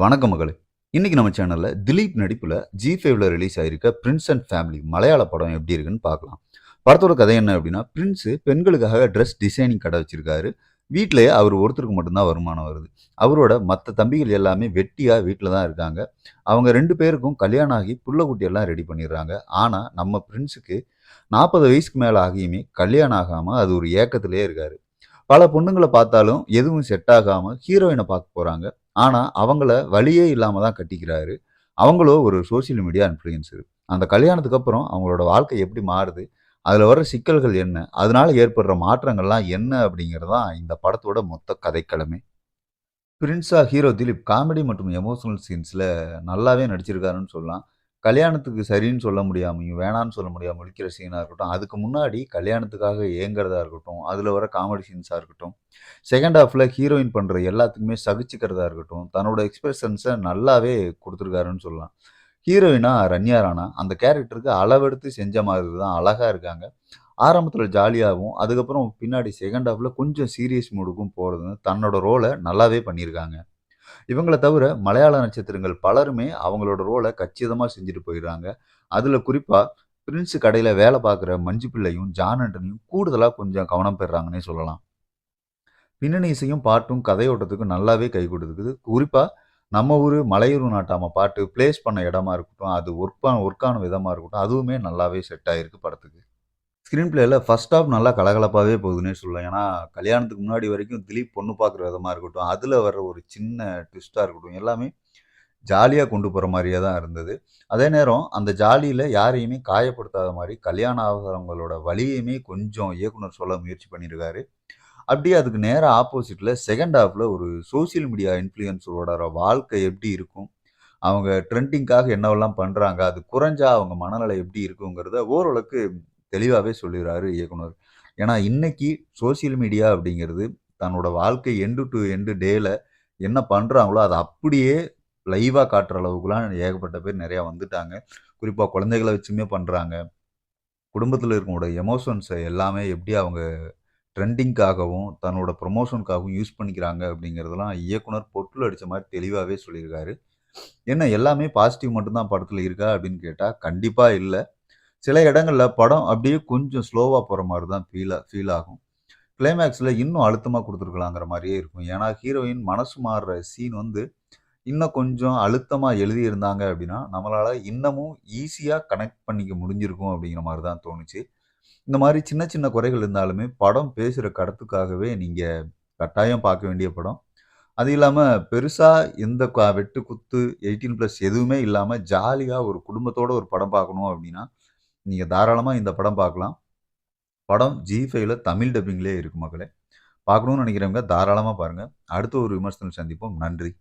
வணக்கம் மகளே. இன்னைக்கு நம்ம சேனல்ல திலீப் நடிப்புல ஜி5ல ரிலீஸ் ஆயிருக்க பிரின்ஸ் அண்ட் ஃபேமிலி மலையாள படம் எப்படி இருக்குன்னு பார்க்கலாம். படத்தோட கதை என்ன அப்படின்னா, பிரின்ஸ் பெண்களுக்காக ட்ரெஸ் டிசைனிங் கடை வச்சிருக்காரு. வீட்லயே அவர் ஒருத்தருக்கு மட்டும் தான் வருமானம் வருது. அவரோட மத்த தம்பிகள் எல்லாமே வெட்டியா வீட்ல தான் இருக்காங்க. அவங்க 2 பேருக்கும் கல்யாணம் ஆகி புள்ள குட்டி எல்லாம் ரெடி பண்ணிடுறாங்க. ஆனா நம்ம பிரின்ஸுக்கு 40 வயசுக்கு மேல ஆகியுமே கல்யாணம் ஆகாம அது ஒரு ஏக்கத்திலேயே இருக்காரு. பல பொண்ணுங்கள பார்த்தாலும் எதுவும் செட் ஆகாம ஹீரோயின பார்க்க போறாங்க. ஆனா, அவங்கள வழியே இல்லாம தான் கட்டிக்கிறாரு. அவங்களோ ஒரு சோசியல் மீடியா இன்ஃப்ளூயன்சர். அந்த கல்யாணத்துக்கு அப்புறம் அவங்களோட வாழ்க்கை எப்படி மாறுது? அதுல வர்ற சிக்கல்கள் என்ன? அதனால ஏற்படுற மாற்றங்கள்லாம் என்ன? அப்படிங்கிறது தான் இந்த படத்தோட மொத்த கதைக்களமே. பிரின்ஸா ஹீரோ திலீப் காமெடி மற்றும் எமோஷனல் சீன்ஸ்ல நல்லாவே நடிச்சிருக்காருன்னு சொல்லலாம். கல்யாணத்துக்கு சரின்னு சொல்ல முடியாமயும், வேணான்னு சொல்ல முடியாம முழிக்கிற சீனா இருக்கட்டும், அதுக்கு முன்னாடி கல்யாணத்துக்காக ஏங்குறதா இருக்கட்டும், அதுல வர காமெடி சீன்ஸா இருக்கட்டும், செகண்ட் ஹாஃப்ல ஹீரோயின் பண்ற எல்லாத்துக்குமே சகிச்சுக்கிறதா இருக்கட்டும், தன்னோட எக்ஸ்பிரஷன்ஸ நல்லாவே குடுத்துருக்காருன்னு சொல்லலாம். ஹீரோயினா ரன்யா ராணா அந்த கேரக்டருக்கு அளவெடுத்து செஞ்ச மாதிரி தான் அழகா இருக்காங்க. ஆரம்பத்துல ஜாலியாவும், அதுக்கப்புறம் பின்னாடி செகண்ட் ஹாஃப்ல கொஞ்சம் சீரியஸ் மூடுக்கும் போறதுன்னு தன்னோட ரோல நல்லாவே பண்ணியிருக்காங்க. இவங்கள தவிர மலையாள நட்சத்திரங்கள் பலருமே அவங்களோட ரோல கச்சிதமா செஞ்சுட்டு போயிடுறாங்க. அதுல குறிப்பா பிரின்ஸ் கடையில வேலை பார்க்குற மஞ்சு பிள்ளையும், ஜான் ஆண்டனியும் கூடுதலா கொஞ்சம் கவனம் பெறுறாங்கன்னே சொல்லலாம். பின்னணி இசையும், பாட்டும் கதையோட்டத்துக்கும் நல்லாவே கை கொடுக்குது. குறிப்பா நம்ம ஊரு மலையூர் நாட்டாம பாட்டு பிளேஸ் பண்ண இடமா இருக்கட்டும், அது ஒர்க் ஆன விதமா இருக்கட்டும், அதுவுமே நல்லாவே செட் ஆயிருக்கு படத்துக்கு. ஸ்க்ரீன் பிளேல ஃபர்ஸ்ட் ஹாஃப் நல்லா கலகலப்பாவே போகுதுன்னே சொல்லலாம். ஏன்னா, கல்யாணத்துக்கு முன்னாடி வரைக்கும் திலீப் பொண்ணு பார்க்குற விதமா இருக்கட்டும், அதுல வர்ற ஒரு சின்ன ட்விஸ்ட்டா இருக்கட்டும், எல்லாமே ஜாலியா கொண்டு போற மாரியே தான் இருந்தது. அதே நேரம் அந்த ஜாலியில யாரையுமே காயப்படுத்தாத மாரி, கல்யாணம் ஆகாதவங்களோட வலியையுமே கொஞ்சம் இயக்குனர் சொல்ல முயற்சி பண்ணியிருக்காரு. அப்படியே அதுக்கு நேரா ஆப்போசிட்ல செகண்ட் ஹாஃப்ல ஒரு சோசியல் மீடியா இன்ஃப்ளூயன்சரோட வாழ்க்கை எப்படி இருக்கும்? அவங்க ட்ரெண்டிங்காக என்னவெல்லாம் பண்றாங்க? அது குறைஞ்சா அவங்க மனநிலை எப்படி இருக்குங்கிறத ஓரளவுக்கு தெளிவாவே சொல்லிறாரு இயக்குனர். ஏன்னா, இன்னைக்கு சோசியல் மீடியா அப்படிங்கிறது தன்னோட வாழ்க்கை எண்டு டூ எண்டு டேல என்ன பண்றாங்களோ, அத அப்படியே லைவா காட்டுற அளவுக்குலாம் ஏகப்பட்ட பேர் நெறையா வந்துட்டாங்க. குறிப்பா குழந்தைகள வச்சுமே பண்றாங்க. குடும்பத்தில இருக்கவங்களோட எமோஷன்ஸ எல்லாமே எப்படி அவங்க ட்ரெண்டிங்காகவும், தன்னோட ப்ரமோஷனுக்காகவும் யூஸ் பண்ணிக்கிறாங்க அப்படிங்கிறதெல்லாம் இயக்குனர் பொட்டுல அடிச்ச மாரி தெளிவாவே சொல்லியிருக்காரு. என்ன எல்லாமே பாசிட்டிவ் மட்டும் தான் படத்துல இருக்கா அப்படின்னு கேட்டா, கண்டிப்பா இல்ல. சில இடங்கள்ல படம் அப்படியே கொஞ்சம் ஸ்லோவா போற மாரி தான் ஃபீல் ஆகும். கிளைமாக்ஸ்ல இன்னும் அழுத்தமா குடுத்துருக்கலாங்கிற மாரியே இருக்கும். ஏன்னா, ஹீரோயின் மனசு மாறுற சீன் வந்து இன்னும் கொஞ்சம் அழுத்தமா எழுதியிருந்தாங்க அப்படின்னா, நம்மளால இன்னமும் ஈஸியா கனெக்ட் பண்ணிக்க முடிஞ்சிருக்கும் அப்படிங்கிற மாரி தான் தோணுச்சு. இந்த மாரி சின்ன சின்ன குறைகள் இருந்தாலுமே, படம் பேசுற கருத்துக்காகவே நீங்க கட்டாயம் பார்க்க வேண்டிய படம். அது இல்லாம பெருசா எந்த வெட்டு, குத்து, 18+ எதுவுமே இல்லாம ஜாலியா ஒரு குடும்பத்தோட ஒரு படம் பார்க்கணும் அப்படின்னா, நீங்க தாராளமா இந்த படம் பார்க்கலாம். படம் ஜி5ல தமிழ் டப்பிங்லயே இருக்கு மக்களே. பார்க்கணும்னு நினைக்கிறவங்க தாராளமா பாருங்க. அடுத்த ஒரு விமர்சனம் சந்திப்போம். நன்றி.